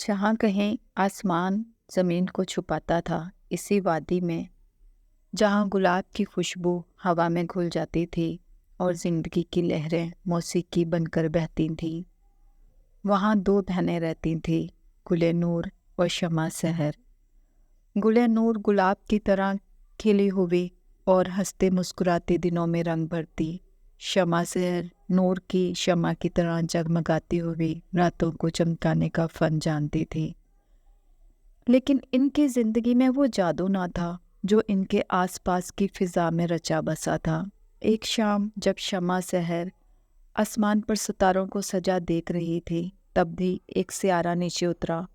जहाँ कहीं आसमान ज़मीन को छुपाता था, इसी वादी में जहाँ गुलाब की खुशबू हवा में घुल जाती थी और ज़िंदगी की लहरें मौसीकी बनकर बहती थीं, वहाँ दो बहनें रहती थीं, गुले नूर और शमा सहर। गुले नूर गुलाब की तरह खिली हुई और हंसते मुस्कुराते दिनों में रंग भरती। शमा सहर नूर की शमा की तरह जगमगाती हुई रातों को चमकाने का फन जानती थी। लेकिन इनकी जिंदगी में वो जादू ना था जो इनके आसपास की फिजा में रचा बसा था। एक शाम जब शमा सहर आसमान पर सितारों को सजा देख रही थी, तब भी एक सियारा नीचे उतरा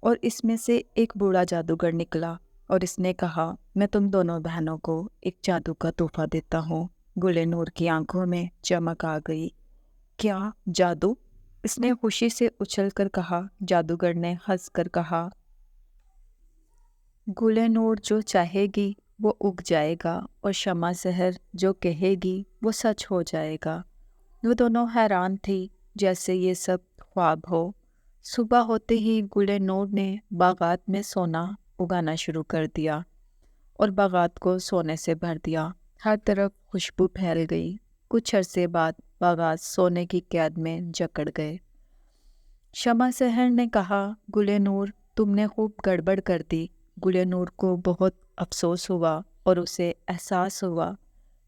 और इसमें से एक बूढ़ा जादूगर निकला और इसने कहा, मैं तुम दोनों बहनों को एक जादू का तोहफा देता हूँ। गुले नूर की आंखों में चमक आ गई। क्या जादू? इसने खुशी से उछलकर कहा। जादूगर ने हंसकर कहा, गुले नूर जो चाहेगी वो उग जाएगा और शमा सहर जो कहेगी वो सच हो जाएगा। वो दोनों हैरान थी, जैसे ये सब ख्वाब हो। सुबह होते ही गुले नूर ने बागात में सोना उगाना शुरू कर दिया और बागात को सोने से भर दिया। हर तरफ खुशबू फैल गई। कुछ अरसे बाद बागात सोने की कैद में जकड़ गए। शमा सहर ने कहा, गुले नूर तुमने खूब गड़बड़ कर दी। गुले नूर को बहुत अफसोस हुआ और उसे एहसास हुआ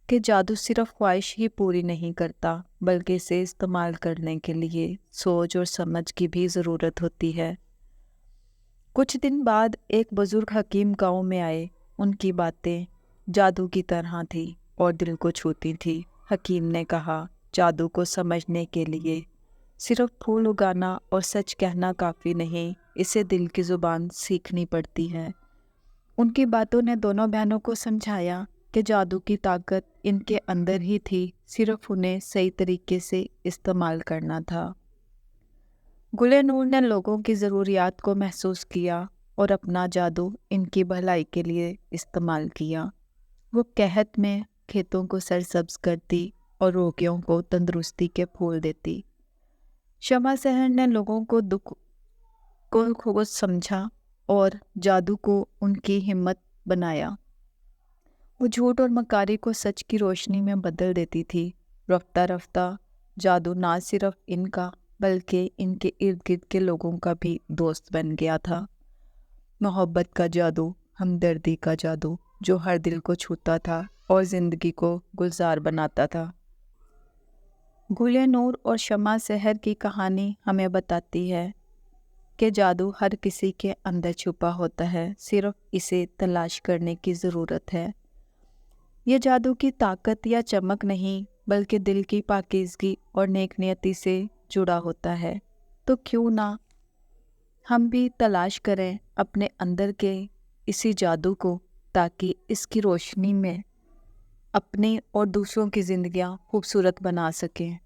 कि जादू सिर्फ ख्वाहिश ही पूरी नहीं करता, बल्कि इसे इस्तेमाल करने के लिए सोच और समझ की भी ज़रूरत होती है। कुछ दिन बाद एक बुजुर्ग हकीम गांव में आए। उनकी बातें जादू की तरह थी और दिल को छूती थी। हकीम ने कहा, जादू को समझने के लिए सिर्फ फूल उगाना और सच कहना काफ़ी नहीं, इसे दिल की ज़ुबान सीखनी पड़ती है। उनकी बातों ने दोनों बहनों को समझाया कि जादू की ताकत इनके अंदर ही थी, सिर्फ उन्हें सही तरीके से इस्तेमाल करना था। गुले नूर ने लोगों की ज़रूरियात को महसूस किया और अपना जादू इनकी भलाई के लिए इस्तेमाल किया। वो कहत में खेतों को सरसब्ज करती और रोगियों को तंदुरुस्ती के फूल देती। शमा सहर ने लोगों को दुख को खुद समझा और जादू को उनकी हिम्मत बनाया। वो झूठ और मकारी को सच की रोशनी में बदल देती थी। रफ्ता रफ्ता जादू ना सिर्फ इनका बल्कि इनके इर्द गिर्द के लोगों का भी दोस्त बन गया था। मोहब्बत का जादू, हमदर्दी का जादू जो हर दिल को छूता था और ज़िंदगी को गुलजार बनाता था। गुले नूर और शमा सहर की कहानी हमें बताती है कि जादू हर किसी के अंदर छुपा होता है, सिर्फ इसे तलाश करने की ज़रूरत है। ये जादू की ताकत या चमक नहीं, बल्कि दिल की पाकीज़गी और नेक नियति से जुड़ा होता है। तो क्यों ना हम भी तलाश करें अपने अंदर के इसी जादू को, ताकि इसकी रोशनी में अपनी और दूसरों की ज़िंदगियाँ खूबसूरत बना सकें।